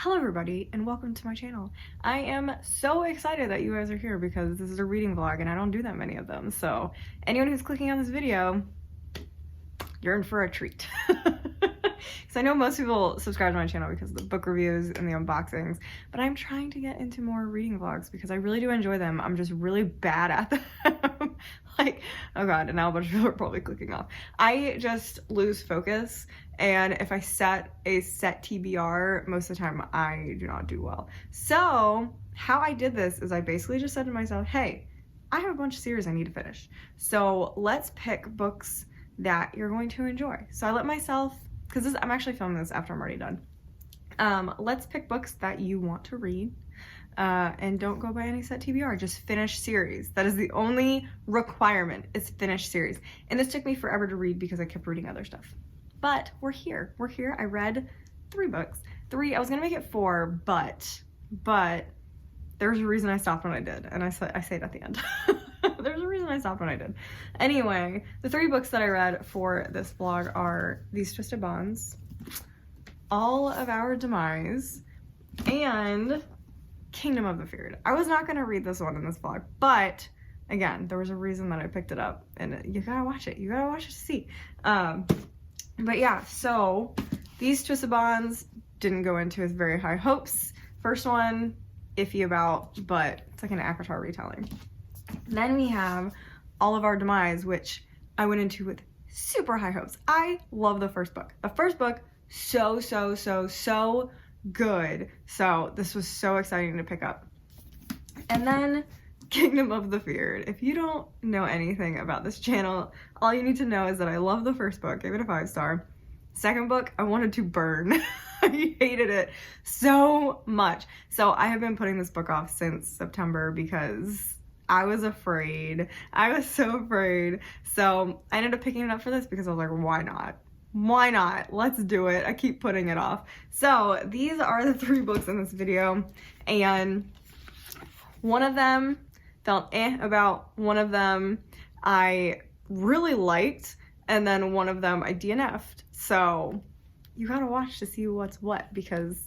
Hello everybody and welcome to my channel. I am so excited that you guys are here because this is a reading vlog and I don't do that many of them. So anyone who's clicking on this video, you're in for a treat. Because I know most people subscribe to my channel because of the book reviews and the unboxings, but I'm trying to get into more reading vlogs because I really do enjoy them. I'm just really bad at them. Like, oh god, and now a bunch of people are probably clicking off. I just lose focus, and if I set a set TBR, most of the time I do not do well. So how I did this is I basically just said to myself, hey, I have a bunch of series I need to finish. So let's pick books that you're going to enjoy. So I let myself, because I'm actually filming this after I'm already done. Let's pick books that you want to read. And don't go by any set TBR, just finish series. That is the only requirement, is finish series. And this took me forever to read because I kept reading other stuff. But we're here. I read 3 books. I was gonna make it 4, but there's a reason I stopped when I did. And I say it at the end. There's a reason I stopped when I did. Anyway, the 3 books that I read for this vlog are These Twisted Bonds, All of Our Demise, and Kingdom of the Feared. I was not gonna read this one in this vlog, but again, there was a reason that I picked it up, and you gotta watch it. You gotta watch it to see. But yeah, so These Twisted Bonds didn't go into with very high hopes. First one, iffy about, but it's like an ACOTAR retelling. Then we have All of Our Demise, which I went into with super high hopes. I love the first book. The first book, so good. So this was so exciting to pick up. And then Kingdom of the Feared. If you don't know anything about this channel, all you need to know is that I love the first book, gave it a 5-star. Second book, I wanted to burn. I hated it so much. So I have been putting this book off since September because I was afraid. I was so afraid. So I ended up picking it up for this because I was like, why not? Why not? Let's do it. I keep putting it off. So these are the 3 books in this video, and one of them felt about, one of them I really liked, and then one of them I DNF'd. So you gotta watch to see what's what, because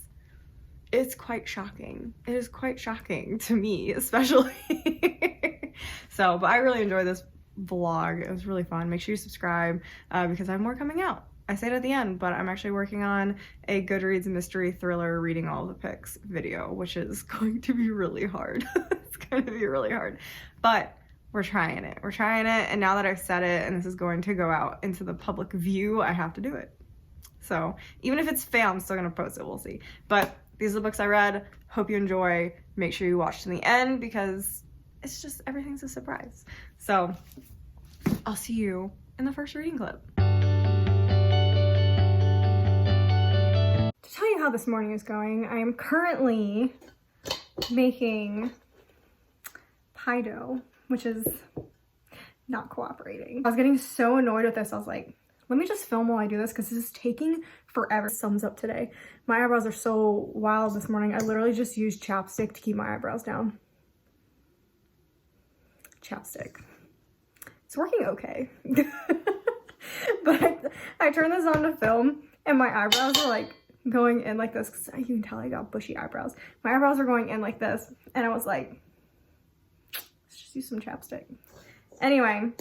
it's quite shocking. It is quite shocking to me, especially. So, but I really enjoyed this vlog. It was really fun. Make sure you subscribe because I have more coming out. I say it at the end, but I'm actually working on a Goodreads mystery thriller reading all the picks video, which is going to be really hard. It's going to be really hard, but we're trying it. We're trying it, and now that I've said it and this is going to go out into the public view, I have to do it. So even if it's fail, I'm still gonna post it, we'll see. But these are the books I read. Hope you enjoy. Make sure you watch to the end because it's just, everything's a surprise. So I'll see you in the first reading clip. To tell you how this morning is going, I am currently making pie dough, which is not cooperating. I was getting so annoyed with this. I was like, let me just film while I do this because this is taking forever. Sums up today. My eyebrows are so wild this morning. I literally just used Chapstick to keep my eyebrows down. Chapstick. It's working okay. But I turned this on to film and my eyebrows are like going in like this, because you can tell I got bushy eyebrows. My eyebrows are going in like this, and I was like, let's just use some chapstick. Anyway,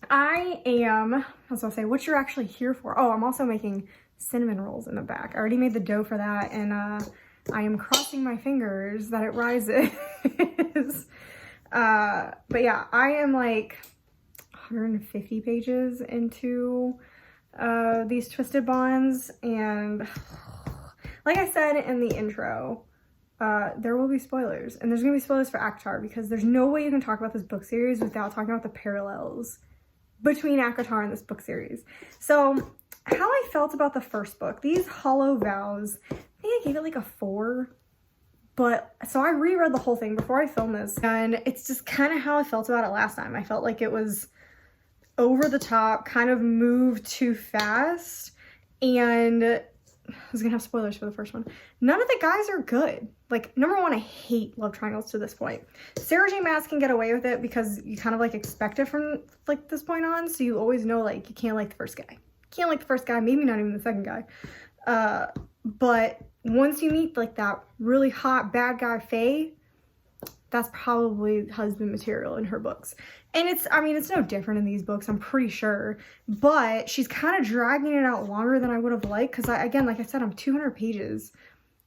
I was gonna say, what you're actually here for. Oh, I'm also making cinnamon rolls in the back. I already made the dough for that, and I am crossing my fingers that it rises. But yeah, I am like 150 pages into These Twisted Bonds, and like I said in the intro, there will be spoilers, and there's gonna be spoilers for ACOTAR because there's no way you can talk about this book series without talking about the parallels between ACOTAR and this book series. So how I felt about the first book, These Hollow Vows, I think I gave it like a 4. But so I reread the whole thing before I filmed this, and it's just kind of how I felt about it last time. I felt like it was over the top, kind of moved too fast, and I was gonna have spoilers for the first one. None of the guys are good. Like, number one, I hate love triangles to this point. Sarah J. Maas can get away with it because you kind of like expect it from like this point on, so you always know like you can't like the first guy. Can't like the first guy, maybe not even the second guy. But once you meet like that really hot bad guy Faye, that's probably husband material in her books. And it's, I mean, it's no different in these books, I'm pretty sure. But she's kind of dragging it out longer than I would have liked. Because, again, like I said, I'm 200 pages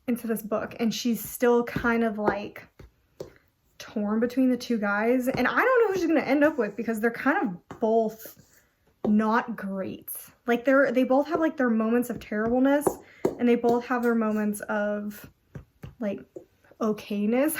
into this book. And she's still kind of, like, torn between the two guys. And I don't know who she's going to end up with. Because they're kind of both not great. Like, they both have, like, their moments of terribleness. And they both have their moments of, like, okayness.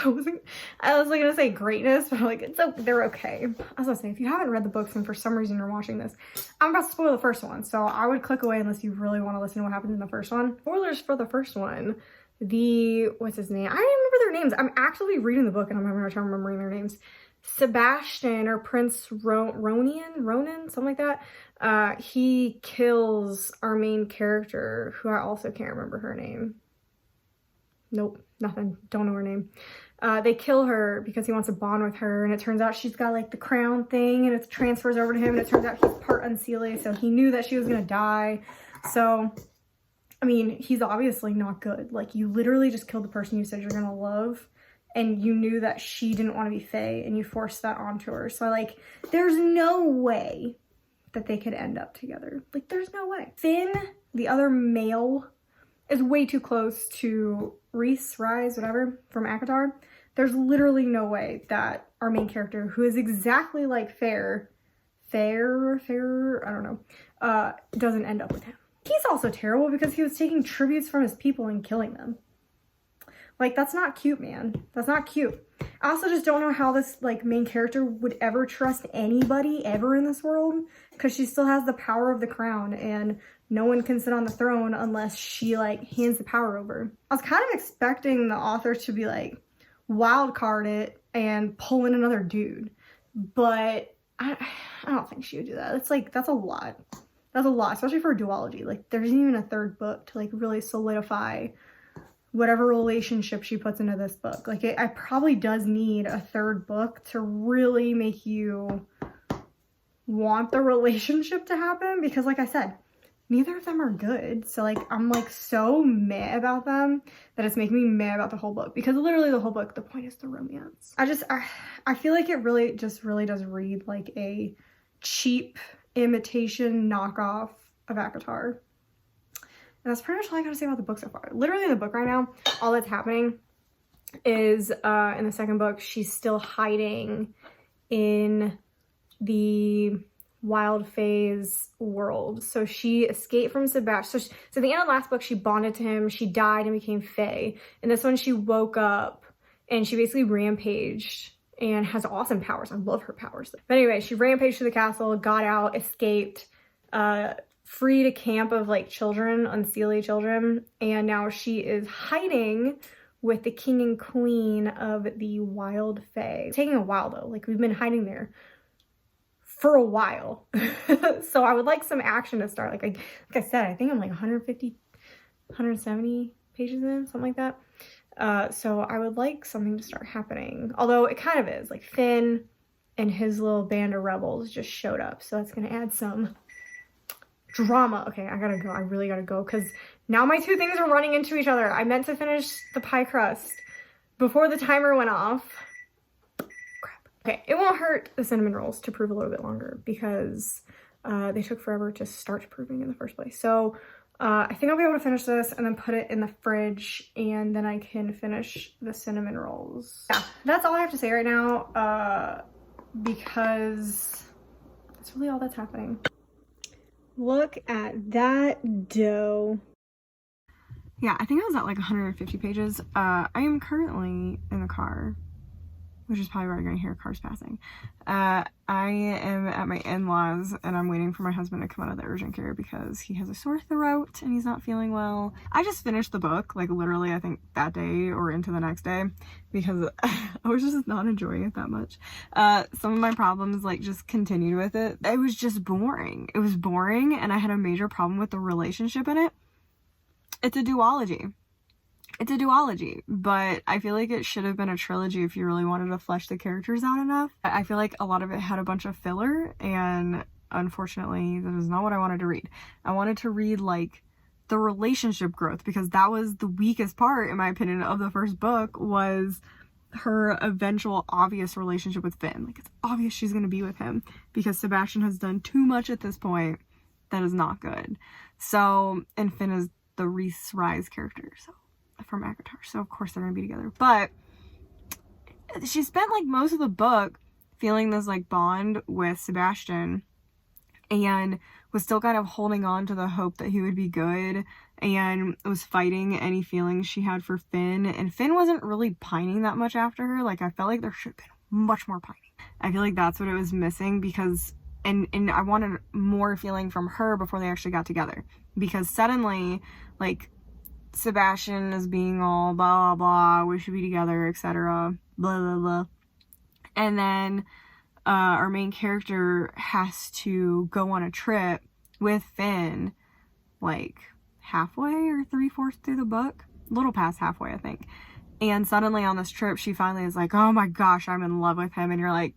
I was like gonna say greatness, but I'm like, they're okay. I was gonna say, if you haven't read the books and for some reason you're watching this, I'm about to spoil the first one, so I would click away unless you really want to listen to what happens in the first one. Spoilers for the first one. What's his name? I don't even remember their names. I'm actually reading the book and I'm having a hard time remembering their names. Sebastian or Prince Ronan, something like that. He kills our main character, who I also can't remember her name. Nope, nothing. Don't know her name. They kill her because he wants to bond with her, and it turns out she's got like the crown thing, and it transfers over to him, and it turns out he's part Unseelie, so he knew that she was gonna die. So, I mean, he's obviously not good. Like, you literally just killed the person you said you're gonna love, and you knew that she didn't want to be Faye, and you forced that onto her. So, like, there's no way that they could end up together. Like, there's no way. Finn, the other male, is way too close to Rise, whatever, from ACOTAR. There's literally no way that our main character, who is exactly like Fair, I don't know, doesn't end up with him. He's also terrible because he was taking tributes from his people and killing them. Like, that's not cute, man. That's not cute. I also just don't know how this, like, main character would ever trust anybody ever in this world, because she still has the power of the crown, and no one can sit on the throne unless she, like, hands the power over. I was kind of expecting the author to be, like, wild card it and pull in another dude, but I don't think she would do that. It's, like, that's a lot. That's a lot, especially for a duology. Like, there isn't even a third book to, like, really solidify whatever relationship she puts into this book. Like, it probably does need a third book to really make you want the relationship to happen, because like I said, neither of them are good. So, like, I'm, like, so meh about them that it's making me meh about the whole book, because literally the whole book, the point is the romance. I feel like it really does read like a cheap imitation knockoff of ACOTAR. And that's pretty much all I gotta say about the book so far. Literally in the book right now, all that's happening is, in the second book, she's still hiding in the Wild Phase world. So she escaped from Sebastian. So at the end of the last book, she bonded to him, she died and became Faye. And this one, she woke up and she basically rampaged and has awesome powers. I love her powers. But anyway, she rampaged to the castle, got out, escaped, freed a camp of, like, children, Unseelie children, and now she is hiding with the king and queen of the Wild Fae. It's taking a while though. Like, we've been hiding there for a while. So I would like some action to start. Like I said, I think I'm like 150, 170 pages in, something like that. So I would like something to start happening. Although it kind of is. Like, Finn and his little band of rebels just showed up. So that's going to add some drama. Okay, I gotta go. I really gotta go, because now my two things are running into each other. I meant to finish the pie crust before the timer went off. Crap. Okay, it won't hurt the cinnamon rolls to prove a little bit longer, because they took forever to start proving in the first place. So I think I'll be able to finish this and then put it in the fridge, and then I can finish the cinnamon rolls. Yeah, that's all I have to say right now, because that's really all that's happening. Look at that dough. Yeah, I think I was at like 150 pages. I am currently in the car, which is probably why you're gonna hear cars passing. I am at my in-laws and I'm waiting for my husband to come out of the urgent care because he has a sore throat and he's not feeling well. I just finished the book, like, literally I think that day or into the next day, because I was just not enjoying it that much. Some of my problems, like, just continued with it. It was just boring. It was boring, and I had a major problem with the relationship in it. It's a duology. It's a duology, but I feel like it should have been a trilogy if you really wanted to flesh the characters out enough. I feel like a lot of it had a bunch of filler, and unfortunately, that is not what I wanted to read. I wanted to read, like, the relationship growth, because that was the weakest part, in my opinion, of the first book, was her eventual obvious relationship with Finn. Like, it's obvious she's going to be with him because Sebastian has done too much at this point that is not good. So, and Finn is the Rhys Rise character, so, from Avatar, so of course they're going to be together. But she spent like most of the book feeling this like bond with Sebastian, and was still kind of holding on to the hope that he would be good, and was fighting any feelings she had for Finn. And Finn wasn't really pining that much after her. Like, I felt like there should have been much more pining. I feel like that's what it was missing, because and I wanted more feeling from her before they actually got together, because suddenly, like, Sebastian is being all blah blah blah, we should be together, etc., blah blah blah, and then our main character has to go on a trip with Finn, like halfway or 3/4 through the book, a little past halfway, I think. And suddenly on this trip, she finally is like, oh my gosh, I'm in love with him. And you're like,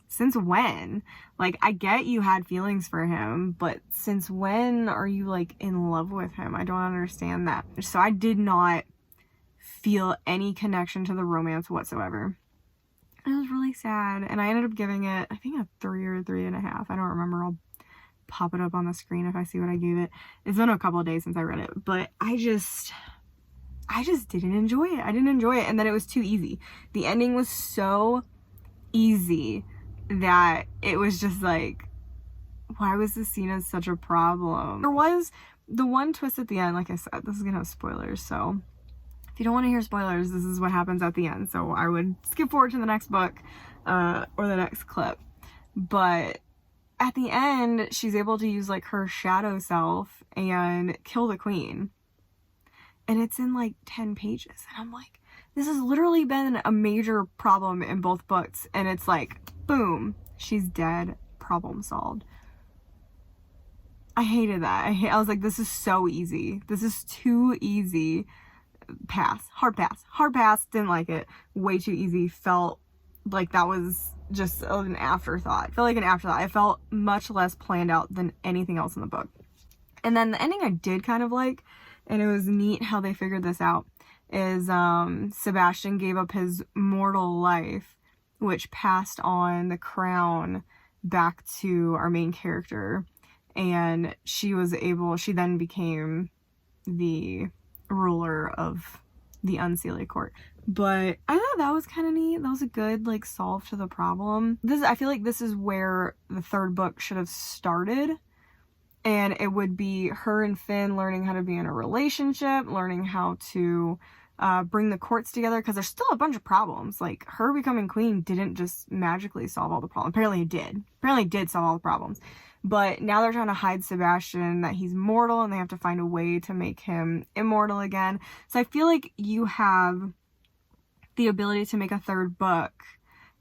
since when? Like, I get you had feelings for him, but since when are you like in love with him? I don't understand that. So I did not feel any connection to the romance whatsoever. It was really sad, and I ended up giving it, I think, a 3 or 3.5. I don't remember. I'll pop it up on the screen if I see what I gave it. It's been a couple of days since I read it, but I just didn't enjoy it. I didn't enjoy it, and then it was too easy. The ending was so easy that it was just like, why was this seen as such a problem? There was the one twist at the end. Like I said, this is gonna have spoilers, so if you don't want to hear spoilers, this is what happens at the end. So I would skip forward to the next book or the next clip. But at the end, she's able to use like her shadow self and kill the queen. And it's in like 10 pages. And I'm like, this has literally been a major problem in both books. And it's like, boom, she's dead, problem solved. I hated that. I was like, this is so easy. This is too easy. Pass. Hard pass. Didn't like it. Way too easy. Felt like that was just an afterthought. Felt like an afterthought. I felt much less planned out than anything else in the book. And then the ending I did kind of like, and it was neat how they figured this out, is Sebastian gave up his mortal life, which passed on the crown back to our main character, and she then became the ruler of the Unseelie Court. But I thought that was kind of neat. That was a good like solve to the problem. I feel like this is where the third book should have started, and it would be her and Finn learning how to be in a relationship, learning how to bring the courts together, because there's still a bunch of problems. Like, her becoming queen didn't just magically solve all the problems. Apparently it did solve all the problems. But now they're trying to hide Sebastian, that he's mortal, and they have to find a way to make him immortal again. So I feel like you have the ability to make a third book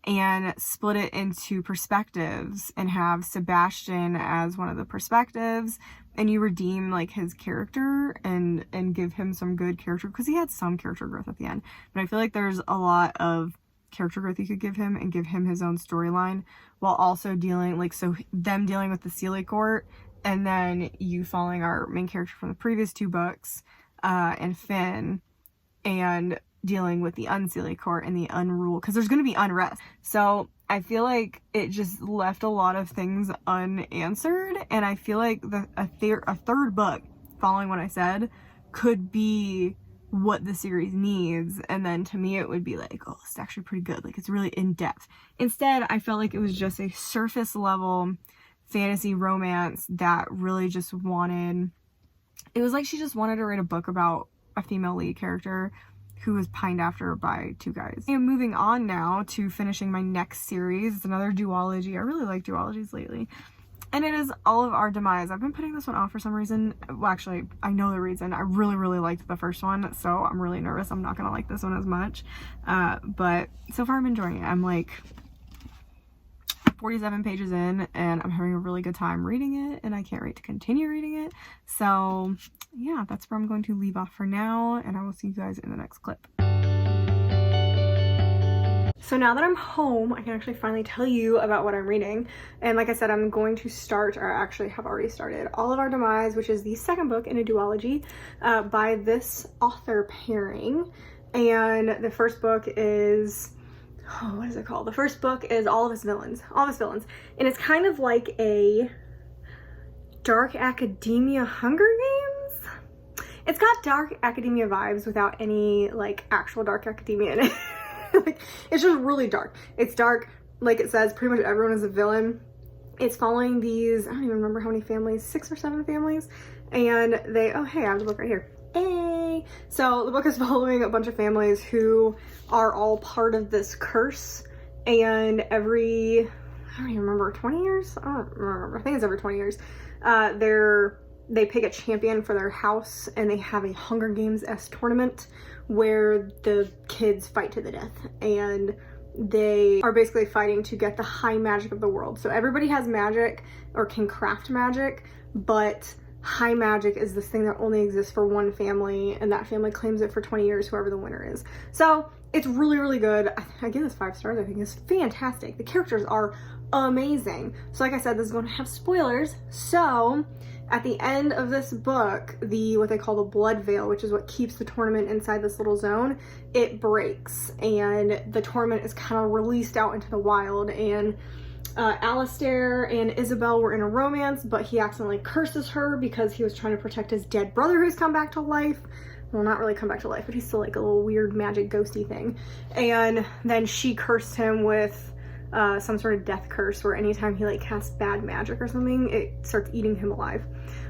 and split it into perspectives and have Sebastian as one of the perspectives, and you redeem like his character and give him some good character, because he had some character growth at the end. But I feel like there's a lot of character growth you could give him and give him his own storyline, while also dealing with the Seelie Court, and then you following our main character from the previous 2 books and Finn, and dealing with the Unseelie Court and the unrule, because there's going to be unrest. So I feel like it just left a lot of things unanswered, and I feel like a third book following what I said could be what the series needs, and then to me it would be like, oh, it's actually pretty good, like it's really in depth. Instead, I felt like it was just a surface level fantasy romance that really just wanted, it was like she just wanted to write a book about a female lead character who was pined after by 2 guys. I am moving on now to finishing my next series. It's another duology. I really like duologies lately. And it is All of Our Demise. I've been putting this one off for some reason. Well, actually, I know the reason. I really, really liked the first one, so I'm really nervous I'm not going to like this one as much. But so far I'm enjoying it. I'm like 47 pages in, and I'm having a really good time reading it, and I can't wait to continue reading it. So yeah, that's where I'm going to leave off for now, and I will see you guys in the next clip. So now that I'm home, I can actually finally tell you about what I'm reading. And like I said, I'm going to start, or actually have already started, All of Our Demise, which is the second book in a duology by this author pairing. And the first book is, oh, what is it called? The first book is All of His Villains. And it's kind of like a dark academia Hunger Games. It's got dark academia vibes without any like actual dark academia in it. Like, it's just really dark. It's dark, like it says, pretty much everyone is a villain. It's following these, I don't even remember how many families, 6 or 7 families, and they, oh hey, I have the book right here. Hey! So the book is following a bunch of families who are all part of this curse, and every, I don't even remember, 20 years? I don't remember, I think it's every 20 years. They pick a champion for their house, and they have a Hunger Games-esque tournament where the kids fight to the death, and they are basically fighting to get the high magic of the world. So everybody has magic or can craft magic, but high magic is this thing that only exists for one family, and that family claims it for 20 years, whoever the winner is. So it's really, really good. I give this 5 stars. I think it's fantastic. The characters are amazing. So like I said, this is going to have spoilers. So at the end of this book, what they call the blood veil, which is what keeps the tournament inside this little zone, it breaks, and the tournament is kind of released out into the wild. And Alistair and Isabel were in a romance, but he accidentally curses her because he was trying to protect his dead brother who's come back to life. Well, not really come back to life, but he's still like a little weird magic ghosty thing. And then she cursed him with some sort of death curse where anytime he like casts bad magic or something, it starts eating him alive.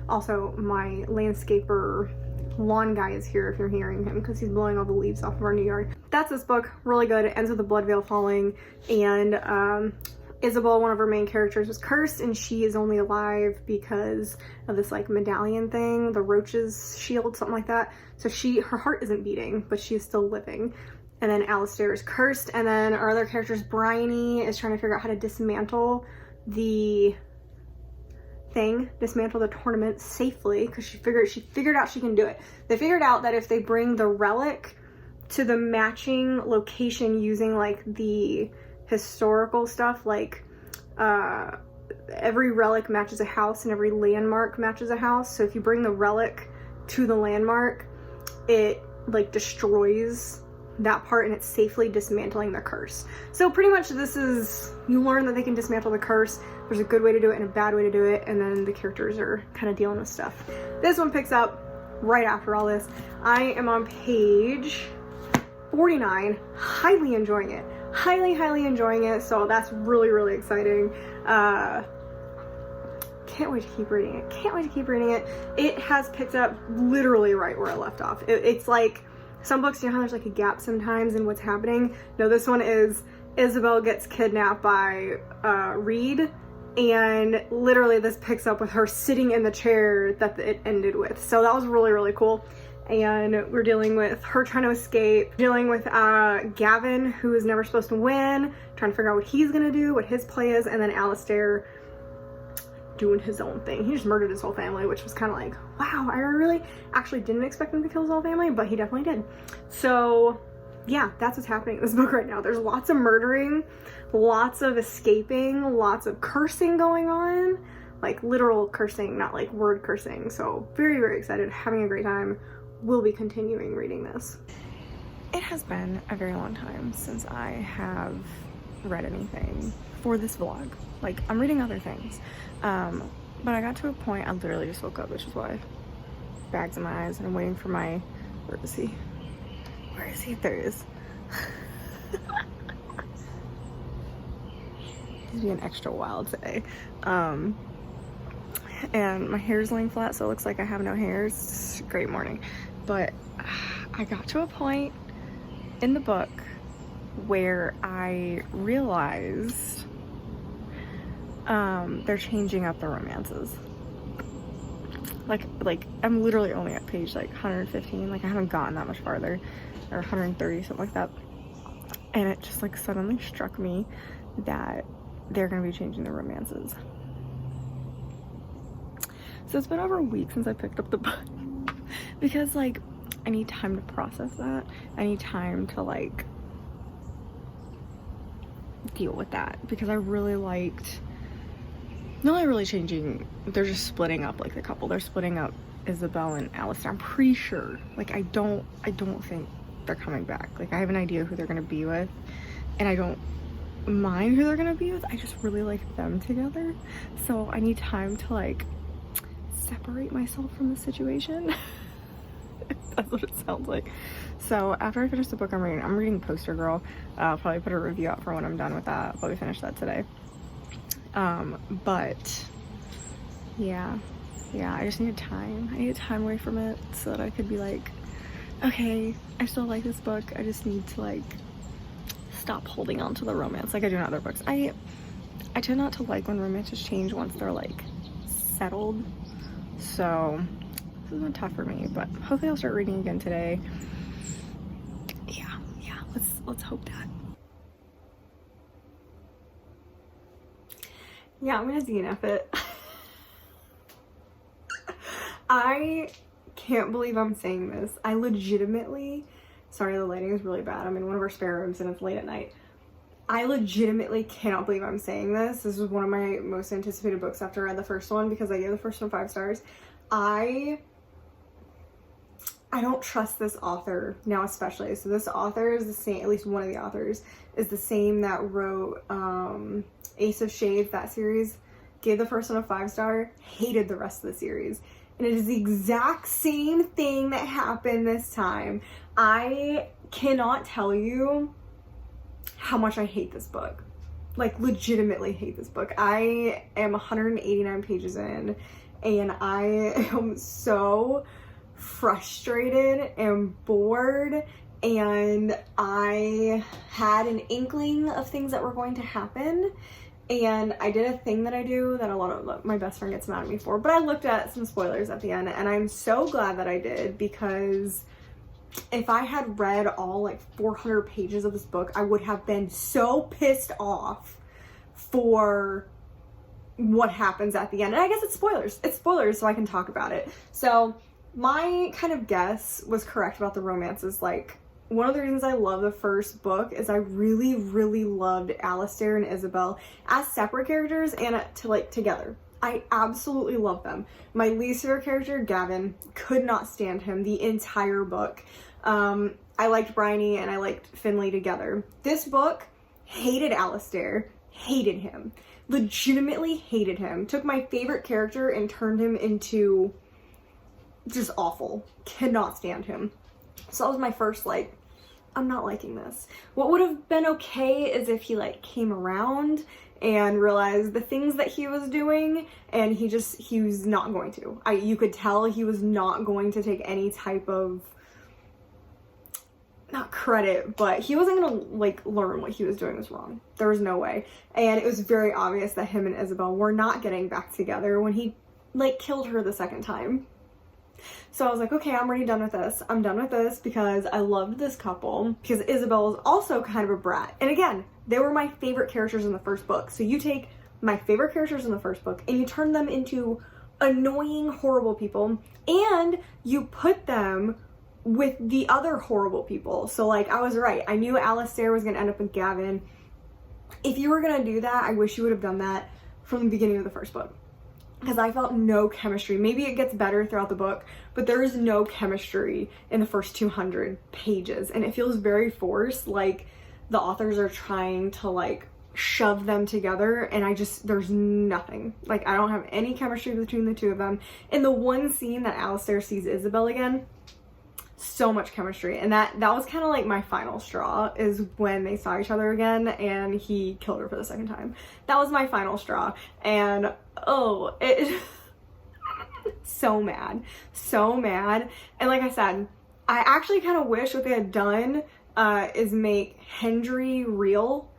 Also, my landscaper lawn guy is here if you're hearing him, because he's blowing all the leaves off of our new yard. That's this book. Really good. It ends with the blood veil falling, and Isabel, one of our main characters, was cursed, and she is only alive because of this like medallion thing, the roach's shield, something like that. So her heart isn't beating, but she is still living. And then Alistair is cursed, and then our other characters, Bryony, is trying to figure out how to dismantle the tournament safely, because she figured out she can do it. They figured out that if they bring the relic to the matching location using like the historical stuff, like every relic matches a house and every landmark matches a house. So if you bring the relic to the landmark, it like destroys that part, and it's safely dismantling the curse. So pretty much this is, you learn that they can dismantle the curse. There's a good way to do it and a bad way to do it, and then the characters are kind of dealing with stuff. This one picks up right after all this. I am on page 49, highly enjoying it. Highly enjoying it, so that's really, really exciting. Can't wait to keep reading it. It has picked up literally right where I left off. It's like, some books, you know how there's like a gap sometimes in what's happening? No, this one is Isabel gets kidnapped by Reed, and literally this picks up with her sitting in the chair that it ended with. So that was really, really cool. And we're dealing with her trying to escape, dealing with Gavin, who is never supposed to win, trying to figure out what he's gonna do, what his play is, and then Alistair doing his own thing. He just murdered his whole family, which was kind of like, wow, I really actually didn't expect him to kill his whole family, but he definitely did. So yeah, that's what's happening in this book right now. There's lots of murdering, lots of escaping, lots of cursing going on, like literal cursing, not like word cursing. So very, very excited, having a great time. We'll be continuing reading this. It has been a very long time since I have read anything for this vlog. Like, I'm reading other things, but I got to a point, I literally just woke up, which is why bags in my eyes, and I'm waiting for my, where is he? There he is. He's being extra wild today. And my hair's laying flat, so it looks like I have no hair. It's a great morning. But I got to a point in the book where I realized they're changing up the romances. Like I'm literally only at page like 115, like I haven't gotten that much farther, or 130, something like that. And it just like suddenly struck me that they're gonna be changing the romances. So it's been over a week since I picked up the book because like I need time to process that. I need time to like deal with that, because I really liked, not only really changing, they're just splitting up like the couple. They're splitting up Isabel and Alistair. I'm pretty sure. Like, I don't think they're coming back. Like, I have an idea who they're gonna be with, and I don't mind who they're gonna be with. I just really like them together. So I need time to like separate myself from the situation. That's what it sounds like. So after I finish the book I'm reading Poster Girl. I'll probably put a review out for when I'm done with that. I'll probably finish that today. But yeah, I just needed time. I needed time away from it so that I could be like, okay, I still like this book. I just need to like stop holding on to the romance like I do in other books. I tend not to like when romances change once they're like settled. So this has been tough for me, but hopefully I'll start reading again today. Yeah, let's hope that. Yeah, I'm gonna DNF it. I can't believe I'm saying this. I legitimately, sorry, the lighting is really bad. I'm in one of our spare rooms and it's late at night. I legitimately cannot believe I'm saying this. This was one of my most anticipated books after I read the first one, because I gave the first one 5 stars. I don't trust this author now, especially. So this author is the same, at least one of the authors is the same that wrote Ace of Shades, that series. Gave the first one a 5-star, hated the rest of the series. And it is the exact same thing that happened this time. I cannot tell you how much I hate this book. Like, legitimately hate this book. I am 189 pages in, and I am so frustrated and bored, and I had an inkling of things that were going to happen, and I did a thing that I do that a lot of my best friend gets mad at me for, but I looked at some spoilers at the end, and I'm so glad that I did, because if I had read all like 400 pages of this book, I would have been so pissed off for what happens at the end. And I guess it's spoilers. It's spoilers, so I can talk about it. So my kind of guess was correct about the romances. Like, one of the reasons I love the first book is I really, really loved Alistair and Isabel as separate characters and together. I absolutely love them. My least favorite character, Gavin, could not stand him the entire book. I liked Bryony and I liked Finley together. This book, hated Alistair, hated him. Legitimately hated him. Took my favorite character and turned him into just awful. Cannot stand him. So that was my first, like, I'm not liking this. What would have been okay is if he, like, came around and realized the things that he was doing, and he was not going to. You could tell he was not going to take any type of, not credit, but he wasn't gonna like learn what he was doing was wrong. There was no way. And it was very obvious that him and Isabel were not getting back together when he like killed her the second time. So I was like, okay, I'm already done with this. I'm done with this because I loved this couple, because Isabel was also kind of a brat. And again, they were my favorite characters in the first book. So you take my favorite characters in the first book and you turn them into annoying, horrible people, and you put them with the other horrible people. So like, I was right. I knew Alistair was gonna end up with Gavin. If you were gonna do that, I wish you would have done that from the beginning of the first book, because I felt no chemistry. Maybe it gets better throughout the book, but there is no chemistry in the first 200 pages, and it feels very forced, like the authors are trying to like shove them together, and there's nothing. Like, I don't have any chemistry between the two of them. In the one scene that Alistair sees Isabel again, so much chemistry, and that was kind of like my final straw, is when they saw each other again and he killed her for the second time. That was my final straw, and oh, it so mad. And like I said, I actually kind of wish what they had done is make Hendry real,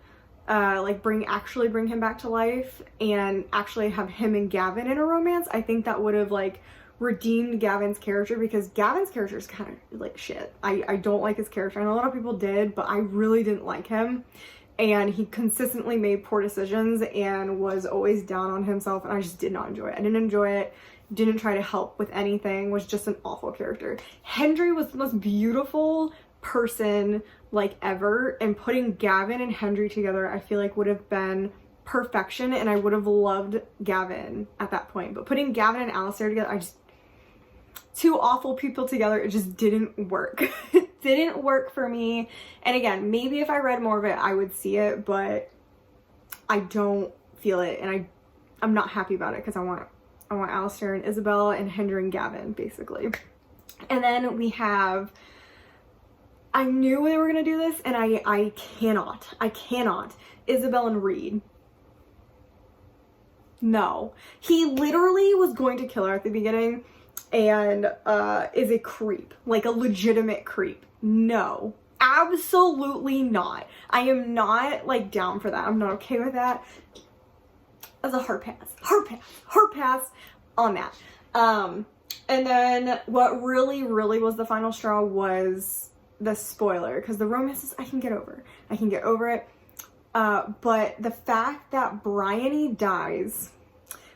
like actually bring him back to life and actually have him and Gavin in a romance. I think that would have like redeemed Gavin's character, because Gavin's character is kind of like shit. I don't like his character, and a lot of people did, but I really didn't like him, and he consistently made poor decisions and was always down on himself, and I just did not enjoy it. I didn't enjoy it, didn't try to help with anything, was just an awful character. Hendry was the most beautiful, person like ever, and putting Gavin and Hendry together I feel like would have been perfection, and I would have loved Gavin at that point. But putting Gavin and Alistair together, two awful people together, it just didn't work. It didn't work for me. And again, maybe if I read more of it I would see it, but I don't feel it, and I'm not happy about it because I want Alistair and Isabel and Hendry and Gavin basically. And then we have, I knew they were gonna do this, and I cannot, Isabel and Reed. No. He literally was going to kill her at the beginning and is a creep, like a legitimate creep. No, absolutely not. I am not like down for that. I'm not okay with that. That's a hard pass on that. And then what really was the final straw was the spoiler, because the romances I can get over it. But the fact that Bryony dies,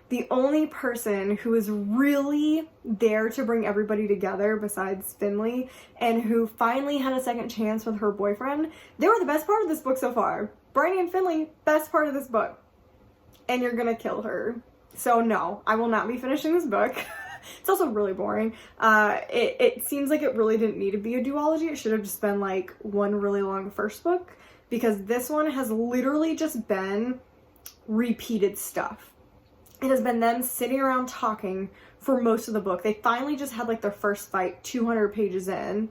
the only person who is really there to bring everybody together besides Finley, and who finally had a second chance with her boyfriend, they were the best part of this book so far. Bryony and Finley, best part of this book. And you're gonna kill her. So no, I will not be finishing this book. It's also really boring. It seems like it really didn't need to be a duology. It should have just been like one really long first book, because this one has literally just been repeated stuff. It has been them sitting around talking for most of the book. They finally just had like their first fight 200 pages in,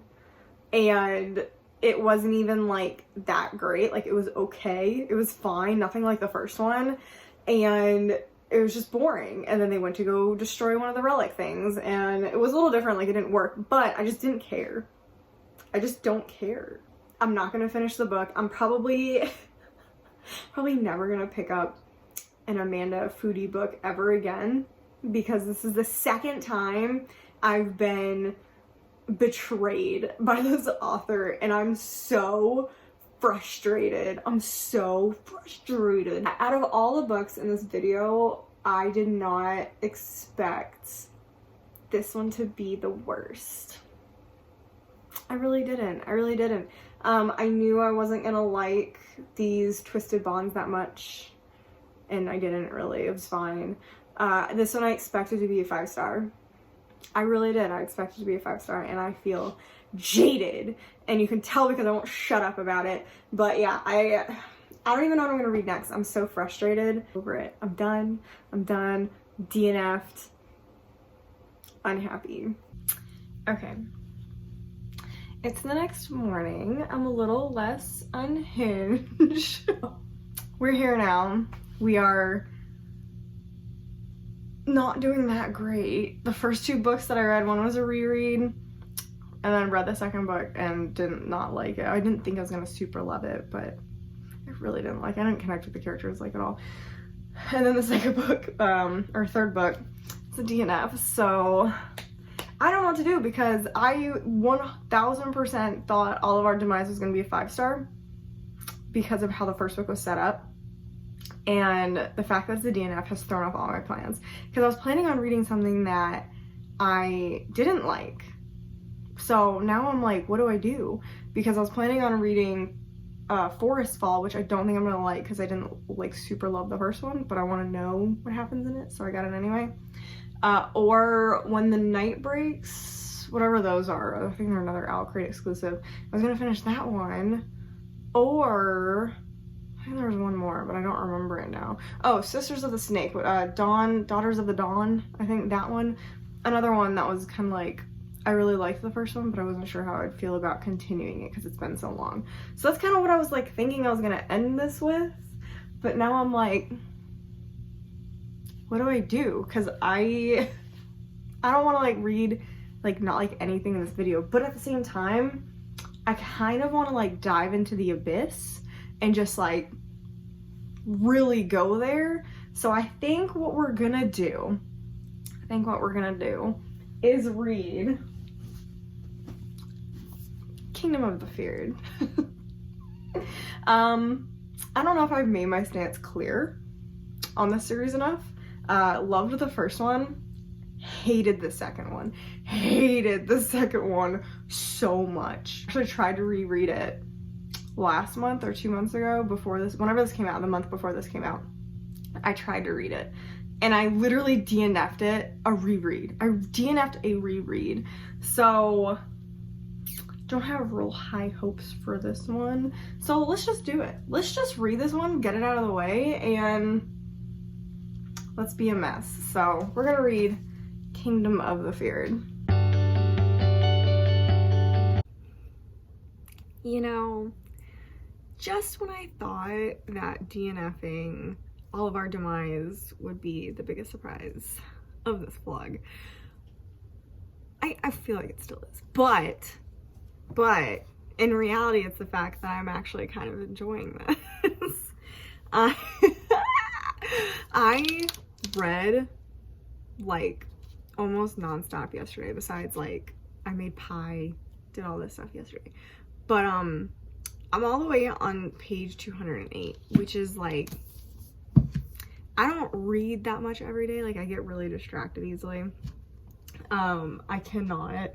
and it wasn't even like that great. Like, it was okay. It was fine. Nothing like the first one. And it was just boring. And then they went to go destroy one of the relic things, and it was a little different. Like, it didn't work, but I just didn't care. I just don't care. I'm not gonna finish the book. I'm probably never gonna pick up an Amanda Foodie book ever again, because this is the second time I've been betrayed by this author, and I'm so frustrated. Out of all the books in this video, I did not expect this one to be the worst. I really didn't. I knew I wasn't gonna like these twisted bonds that much, and I didn't really. It was fine. This one I expected to be a 5-star. I really did. I expected to be a 5-star, and I feel jaded, and you can tell because I won't shut up about it. But yeah, I don't even know what I'm gonna read next. I'm so frustrated over it. I'm done. DNF'd. Unhappy. Okay. It's the next morning. I'm a little less unhinged. We're here now. We are not doing that great. The first two books that I read, one was a reread, and then read the second book and did not like it. I didn't think I was gonna super love it, but I really didn't like it. I didn't connect with the characters like at all. And then the second book, or third book, it's a DNF. So I don't know what to do, because I 1000% thought All of Our Demise was gonna be a 5-star because of how the first book was set up. And the fact that it's a DNF has thrown off all my plans, because I was planning on reading something that I didn't like. So now I'm like, what do I do? Because I was planning on reading Forest Fall, which I don't think I'm gonna like, because I didn't like super love the first one, but I want to know what happens in it, so I got it anyway. Or When the Night Breaks, whatever those are. I think they're another Owl Crate exclusive. I was gonna finish that one. Or I think there was one more, but I don't remember it now. Oh, Sisters of the Snake, Daughters of the Dawn, I think that one. Another one that was kind of like, I really liked the first one, but I wasn't sure how I'd feel about continuing it because it's been so long. So that's kind of what I was like thinking I was gonna end this with, but now I'm like, what do I do? Because I don't want to like read like not like anything in this video, but at the same time I kind of want to like dive into the abyss and just like really go there. So I think what we're gonna do is read Kingdom of the Feared. I don't know if I've made my stance clear on this series enough. Loved the first one. hated the second one. Hated the second one so much. Actually tried to reread it last month or 2 months ago, before this, whenever this came out, the month before this came out. I tried to read it and I literally DNF'd it a reread. I DNF'd a reread. So don't have real high hopes for this one. So let's just do it. Let's just read this one, get it out of the way, and let's be a mess. So we're gonna read Kingdom of the Feared. You know, just when I thought that DNFing All of Our Demise would be the biggest surprise of this vlog, I feel like it still is. But in reality, it's the fact that I'm actually kind of enjoying this. I read like almost nonstop yesterday, besides like I made pie, did all this stuff yesterday. But I'm all the way on page 208, which is like, I don't read that much every day. Like I get really distracted easily. I cannot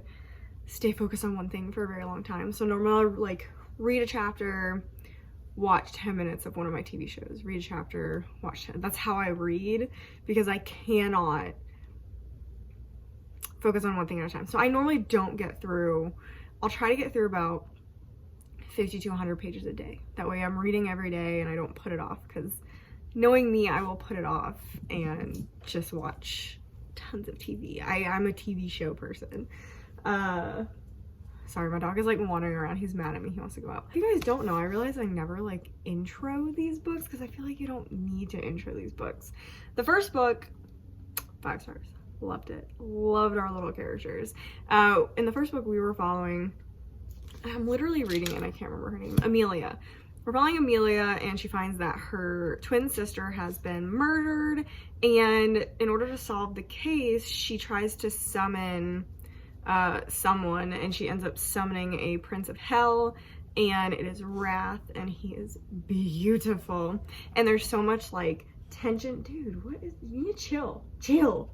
stay focused on one thing for a very long time. So normally I'll like read a chapter, watch 10 minutes of one of my TV shows, read a chapter, watch 10. That's how I read, because I cannot focus on one thing at a time. So I normally don't get through, I'll try to get through about 50 to 100 pages a day. That way I'm reading every day and I don't put it off, because knowing me, I will put it off and just watch tons of TV. I'm a TV show person. Sorry, my dog is like wandering around. He's mad at me. He wants to go out. If you guys don't know, I realize I never like intro these books, because I feel like you don't need to intro these books. The first book, 5 stars. Loved it. Loved our little characters. In the first book we were following, I'm literally reading it and I can't remember her name, Amelia. We're following Amelia, and she finds that her twin sister has been murdered, and in order to solve the case, she tries to summon someone, and she ends up summoning a prince of hell, and it is Wrath, and he is beautiful. And there's so much like tension. Dude, what is, you need to chill.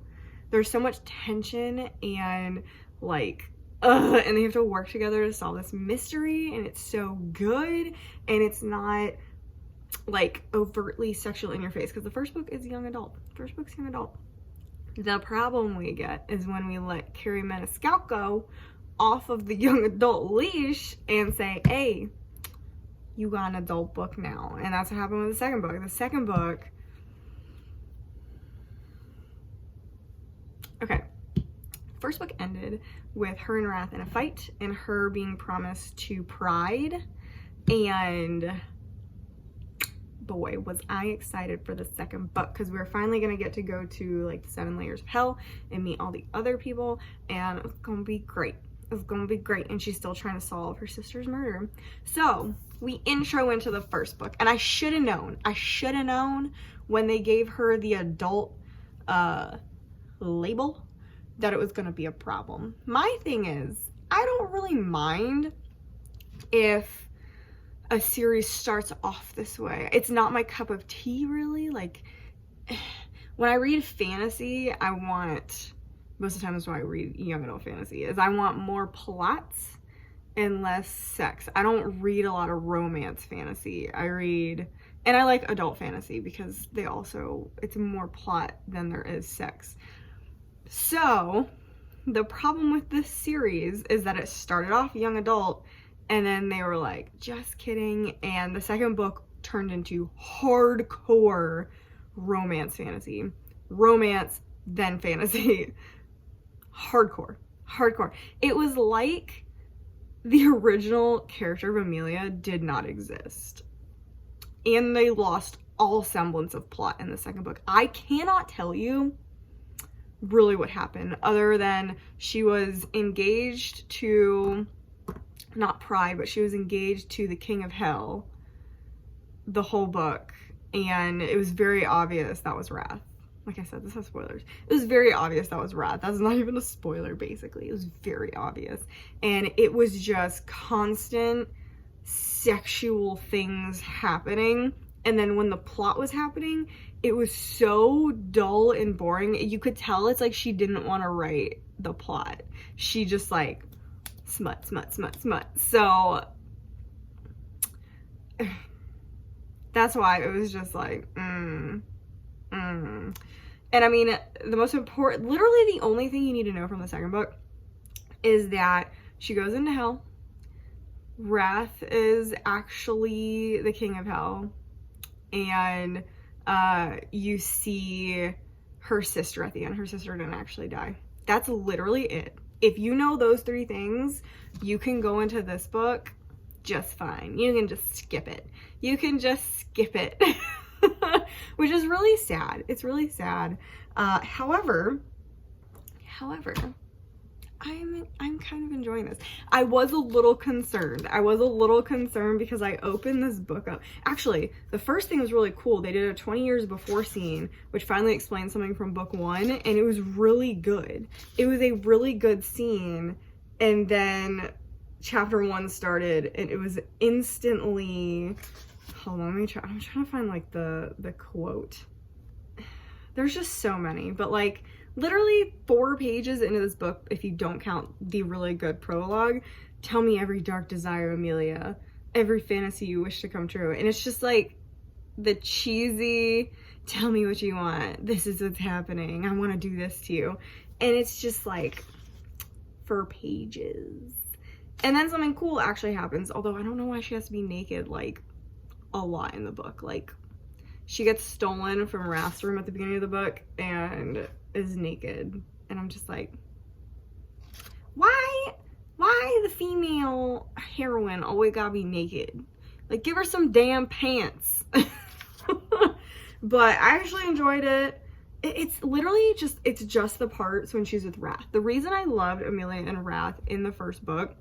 There's so much tension and like and they have to work together to solve this mystery, and it's so good, and it's not like overtly sexual in your face, because the first book is young adult. First book's young adult. The problem we get is when we let Carrie Maniscalco off of the young adult leash and say, hey, you got an adult book now. And that's what happened with the second book. The second book, okay, first book ended with her and Wrath in a fight, and her being promised to Pride, and boy, was I excited for the second book, because we were finally gonna get to go to like the 7 layers of hell and meet all the other people, and it's gonna be great. It's gonna be great. And she's still trying to solve her sister's murder. So we intro into the first book, and I should have known when they gave her the adult label that it was gonna be a problem. My thing is, I don't really mind if a series starts off this way. It's not my cup of tea, really. Like, when I read fantasy, I want, most of the time is why I read young adult fantasy, is I want more plots and less sex. I don't read a lot of romance fantasy. I read, and I like adult fantasy because they also, it's more plot than there is sex. So the problem with this series is that it started off young adult, and then they were like, just kidding. And the second book turned into hardcore romance fantasy. Romance, then fantasy. Hardcore. It was like the original character of Amelia did not exist. And they lost all semblance of plot in the second book. I cannot tell you really what happened, other than she was engaged to, not Pride, but she was engaged to the King of Hell the whole book, and it was very obvious that was Wrath. Like I said, this has spoilers. It was very obvious that was Wrath. That's not even a spoiler, basically. It was very obvious. And it was just constant sexual things happening. And then when the plot was happening, it was so dull and boring. You could tell it's like she didn't want to write the plot. She just like smut. So that's why it was just like, And I mean, the most important, literally the only thing you need to know from the second book is that she goes into hell. Wrath is actually the king of hell. And you see her sister at the end. Her sister didn't actually die. That's literally it. If you know those 3 things, you can go into this book just fine. You can just skip it. You can just skip it. Which is really sad. It's really sad. However, I'm kind of enjoying this. I was a little concerned. Because I opened this book up. Actually, the first thing was really cool. They did a 20 years before scene, which finally explained something from book 1, and it was really good. It was a really good scene, and then chapter 1 started, and it was instantly... Hold on, let me try. I'm trying to find like the quote. There's just so many, but like literally 4 pages into this book, if you don't count the really good prologue, tell me every dark desire, Amelia, every fantasy you wish to come true. And it's just like the cheesy, tell me what you want, this is what's happening, I want to do this to you. And it's just like for pages. And then something cool actually happens, although I don't know why she has to be naked like a lot in the book. Like, she gets stolen from Wrath's room at the beginning of the book and is naked, and I'm just like, why the female heroine always gotta be naked? Like, give her some damn pants. But I actually enjoyed it. It's literally just, it's just the parts when she's with Wrath. The reason I loved Amelia and Wrath in the first book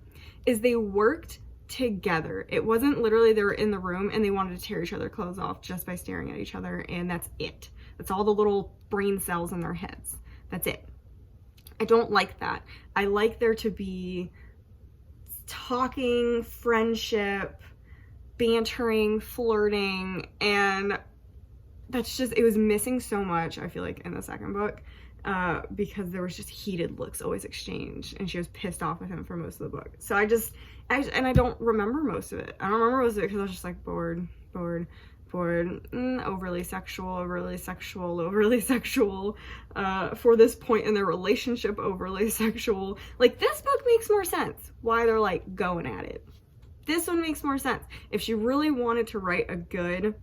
is they worked together. It wasn't literally they were in the room and they wanted to tear each other's clothes off just by staring at each other, and that's it. That's all the little brain cells in their heads. That's it. I don't like that. I like there to be talking, friendship, bantering, flirting, and that's just, it was missing so much, I feel like, in the second book. Because there was just heated looks always exchanged, and she was pissed off with him for most of the book. So I don't remember most of it. I don't remember most of it because I was just like bored, overly sexual, for this point in their relationship, overly sexual. Like, this book makes more sense why they're like going at it. This one makes more sense. If she really wanted to write a good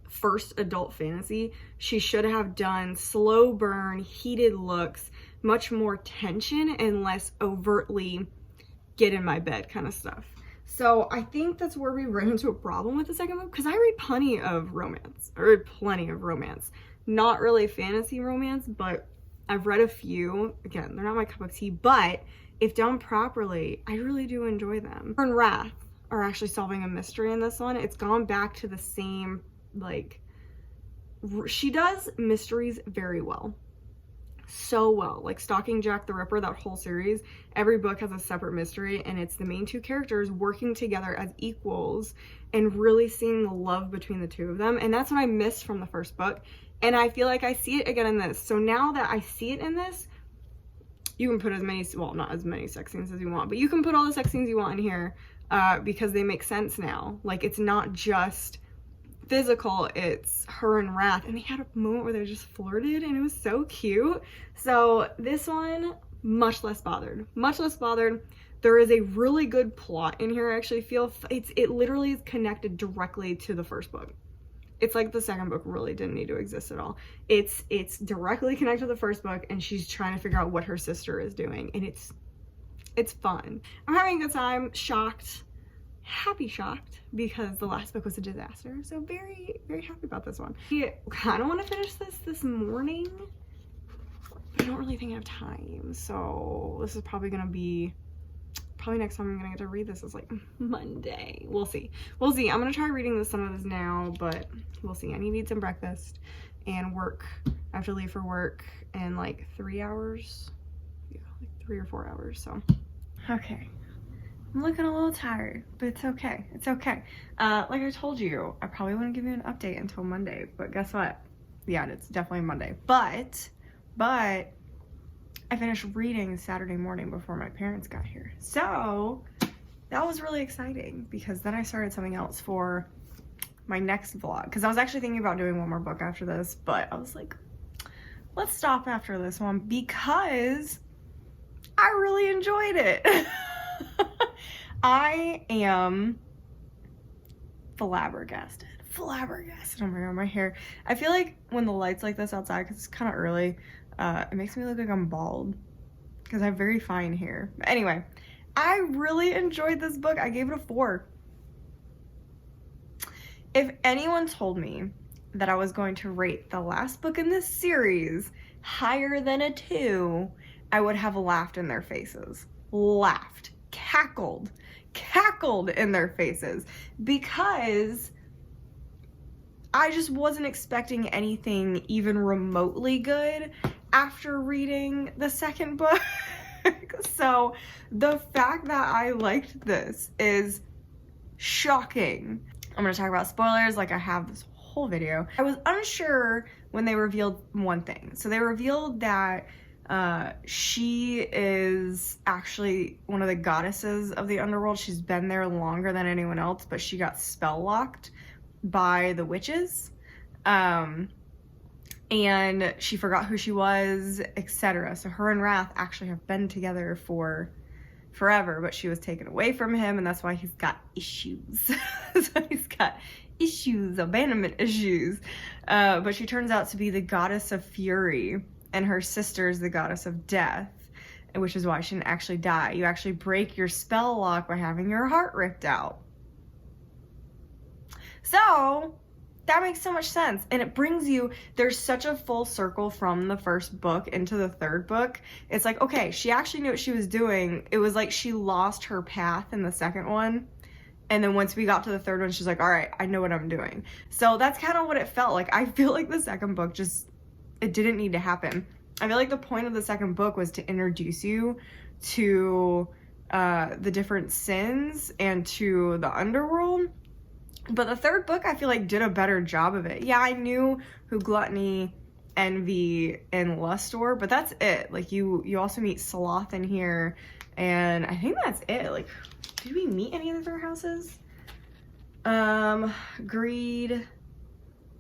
first adult fantasy, she should have done slow burn, heated looks, much more tension, and less overtly get in my bed kind of stuff. So I think that's where we ran into a problem with the second book, because I read plenty of romance. Not really fantasy romance, but I've read a few. Again, they're not my cup of tea, but if done properly, I really do enjoy them. Her and Wrath are actually solving a mystery in this one. It's gone back to the same, like, she does mysteries very well. So well. Like Stalking Jack the Ripper, that whole series, every book has a separate mystery, and it's the main 2 characters working together as equals and really seeing the love between the 2 of them. And that's what I missed from the first book, and I feel like I see it again in this. So now that I see it in this, you can put as many, well, not as many sex scenes as you want, but you can put all the sex scenes you want in here, because they make sense now. Like, it's not just physical, it's her and Wrath, and they had a moment where they just flirted, and it was so cute. So this one, much less bothered. There is a really good plot in here. I actually feel it literally is connected directly to the first book. It's like the second book really didn't need to exist at all. It's directly connected to the first book, and she's trying to figure out what her sister is doing, and it's fun. I'm having a good time. Happy shocked, because the last book was a disaster. So very, very happy about this one. I kind of want to finish this morning, but I don't really think I have time. So this is probably going to be, next time I'm going to get to read this is like Monday. We'll see. I'm going to try reading some of this now, but we'll see. I need to eat some breakfast and work. I have to leave for work in like 3 hours. Yeah, like 3 or 4 hours, so. Okay. I'm looking a little tired, but it's okay. Like I told you, I probably wouldn't give you an update until Monday, but guess what? yeah, it's definitely Monday. But I finished reading Saturday morning before my parents got here. So that was really exciting because then I started something else for my next vlog. Because I was actually thinking about doing one more book after this, but I was like, let's stop after this one because I really enjoyed it. I am flabbergasted. Oh my god, my hair. I feel like when the light's like this outside, because it's kind of early, it makes me look like I'm bald because I have very fine hair. But anyway, I really enjoyed this book. I gave it a 4. If anyone told me that I was going to rate the last book in this series higher than a 2, I would have laughed in their faces. Laughed. Cackled in their faces because I just wasn't expecting anything even remotely good after reading the second book. So the fact that I liked this is shocking. I'm gonna talk about spoilers like I have this whole video. I was unsure when they revealed one thing. So they revealed that she is actually one of the goddesses of the underworld. She's been there longer than anyone else, but she got spell locked by the witches. And she forgot who she was, etc. So her and Wrath actually have been together for forever, but she was taken away from him, and that's why he's got issues. So he's got issues, abandonment issues. But she turns out to be the goddess of fury, and her sister is the goddess of death, which is why she didn't actually die. You actually break your spell lock by having your heart ripped out. So that makes so much sense, and it brings you, there's such a full circle from the first book into the third book. It's like, okay, she actually knew what she was doing. It was like she lost her path in the second one, and then once we got to the third one, she's like, all right, I know what I'm doing. So that's kind of what it felt like. I feel like the second book just, it didn't need to happen. I feel like the point of the second book was to introduce you to the different sins and to the underworld. But the third book, I feel like, did a better job of it. Yeah, I knew who Gluttony, Envy, and Lust were, but that's it. Like, you also meet Sloth in here, and I think that's it. Like, did we meet any of their houses? Greed,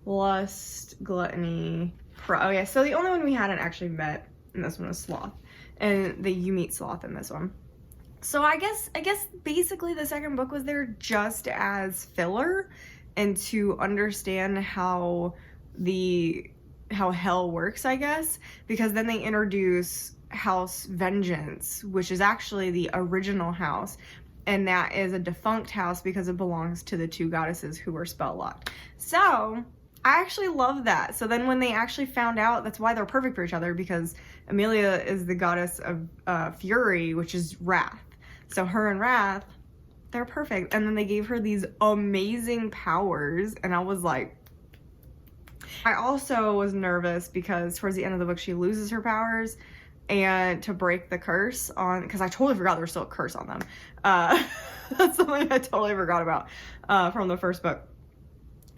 Lust, Gluttony, oh yeah, so the only one we hadn't actually met in this one was Sloth, and you meet Sloth in this one. So I guess basically the second book was there just as filler and to understand how hell works, I guess, because then they introduce House Vengeance, which is actually the original house, and that is a defunct house because it belongs to the 2 goddesses who were spell locked. So I actually love that. So then when they actually found out, that's why they're perfect for each other, because Amelia is the goddess of fury, which is wrath. So her and Wrath, they're perfect. And then they gave her these amazing powers, and I was like, I also was nervous because towards the end of the book she loses her powers, and to break the curse on, because I totally forgot there was still a curse on them. That's something I totally forgot about from the first book.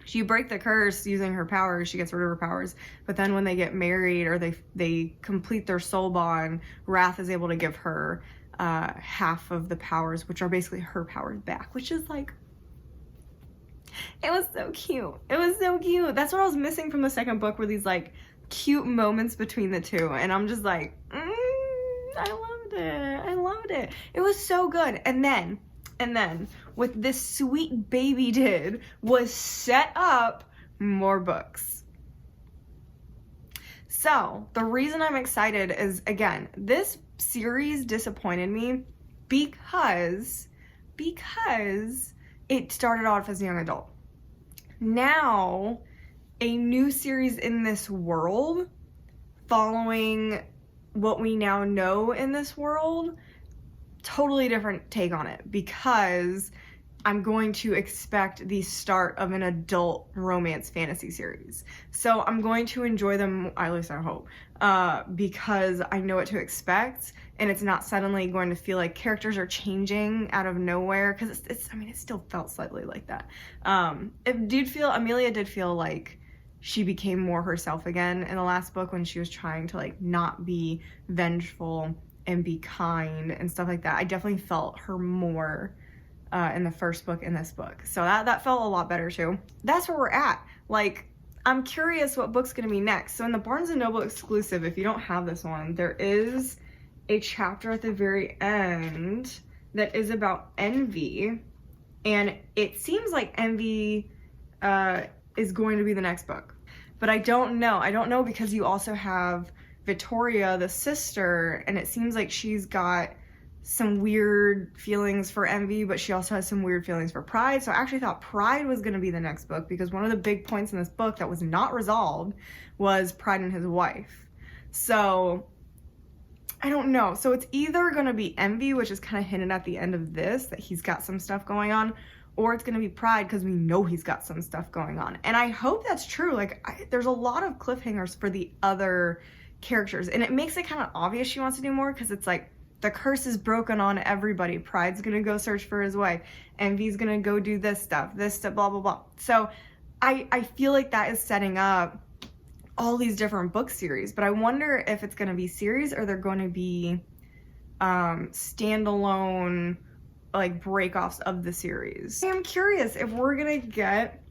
She break the curse using her powers, she gets rid of her powers, but then when they get married or they complete their soul bond, Wrath is able to give her half of the powers, which are basically her powers back, which is like, it was so cute. It was so cute. That's what I was missing from the second book, were these like cute moments between the two, and I'm just like, I loved it. It was so good. And then what this sweet baby did was set up more books. So the reason I'm excited is, again, this series disappointed me because it started off as a young adult. Now, a new series in this world, following what we now know in this world, totally different take on it, because I'm going to expect the start of an adult romance fantasy series. So I'm going to enjoy them, at least I hope, because I know what to expect, and it's not suddenly going to feel like characters are changing out of nowhere, because I mean, it still felt slightly like that. Amelia did feel like she became more herself again in the last book when she was trying to like not be vengeful and be kind and stuff like that. I definitely felt her more in the first book and this book. So that felt a lot better too. That's where we're at. Like, I'm curious what book's gonna be next. So in the Barnes & Noble exclusive, if you don't have this one, there is a chapter at the very end that is about Envy. And it seems like Envy is going to be the next book. But I don't know. I don't know because you also have Victoria, the sister, and it seems like she's got some weird feelings for Envy, but she also has some weird feelings for Pride. So I actually thought Pride was going to be the next book because one of the big points in this book that was not resolved was Pride and his wife. So I don't know. So it's either going to be Envy, which is kind of hinted at the end of this, that he's got some stuff going on, or it's going to be Pride because we know he's got some stuff going on. And I hope that's true. Like, there's a lot of cliffhangers for the other characters, and it makes it kind of obvious she wants to do more because it's like, the curse is broken on everybody. Pride's going to go search for his wife. Envy's going to go do this stuff, blah, blah, blah. So I feel like that is setting up all these different book series, but I wonder if it's going to be series or they're going to be standalone like breakoffs of the series. I'm curious if we're going to get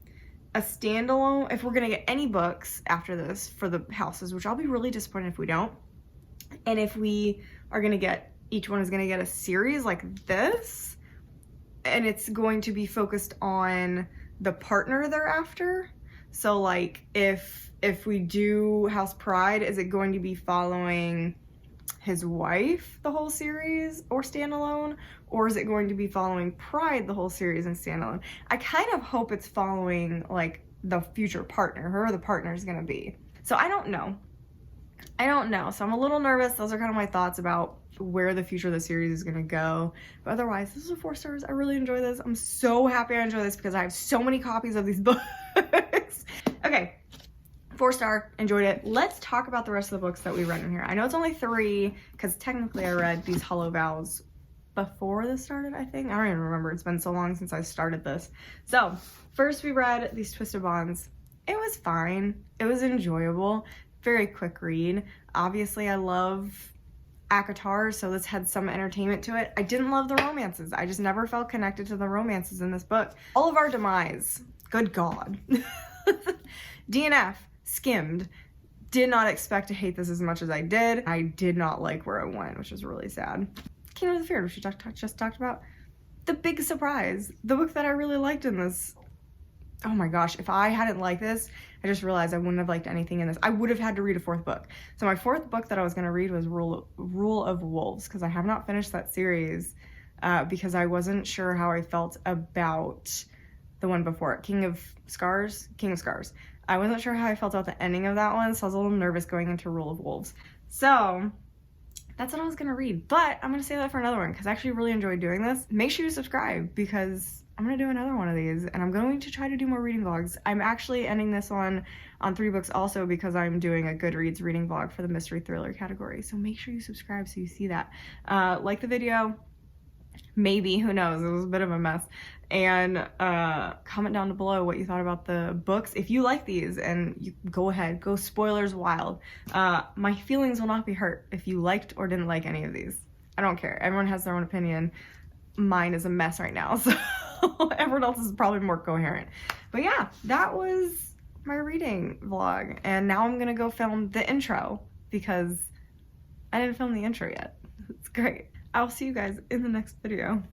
a standalone, if we're going to get any books after this for the houses, which I'll be really disappointed if we don't. And if we are going to get, each one is going to get a series like this, and it's going to be focused on the partner they're after. So like if we do House Pride, is it going to be following his wife the whole series or standalone, or is it going to be following Pride the whole series and standalone? I kind of hope it's following like the future partner, whoever the partner is going to be. So I don't know. So I'm a little nervous. Those are kind of my thoughts about where the future of the series is going to go. But otherwise, this is a 4 stars. I really enjoy this. I'm so happy I enjoy this because I have so many copies of these books. Okay, 4 star, enjoyed it. Let's talk about the rest of the books that we read in here. I know it's only 3 because technically I read these Hollow Vows before this started, I think. I don't even remember. It's been so long since I started this. So first we read these Twisted Bonds. It was fine. It was enjoyable. Very quick read. Obviously, I love ACOTAR, so this had some entertainment to it. I didn't love the romances. I just never felt connected to the romances in this book. All of Our Demise. Good God. DNF. Skimmed. Did not expect to hate this as much as I did. I did not like where it went, which was really sad. Kingdom of the Feared, which we just talked about. The big surprise. The book that I really liked in this. Oh my gosh, if I hadn't liked this, I just realized I wouldn't have liked anything in this. I would have had to read a 4th book. So my 4th book that I was going to read was Rule of Wolves, because I have not finished that series because I wasn't sure how I felt about the one before it, King of Scars. I wasn't sure how I felt about the ending of that one, so I was a little nervous going into Rule of Wolves. So that's what I was going to read, but I'm going to save that for another one because I actually really enjoyed doing this. Make sure you subscribe because I'm going to do another one of these, and I'm going to try to do more reading vlogs. I'm actually ending this one on 3 books also because I'm doing a Goodreads reading vlog for the mystery thriller category. So make sure you subscribe so you see that. Like the video, maybe, who knows, it was a bit of a mess. And comment down below what you thought about the books. If you like these, and you go ahead, go spoilers wild. My feelings will not be hurt if you liked or didn't like any of these. I don't care. Everyone has their own opinion. Mine is a mess right now, so everyone else is probably more coherent. But yeah, that was my reading vlog, and now I'm gonna go film the intro because I didn't film the intro yet. It's great. I'll see you guys in the next video.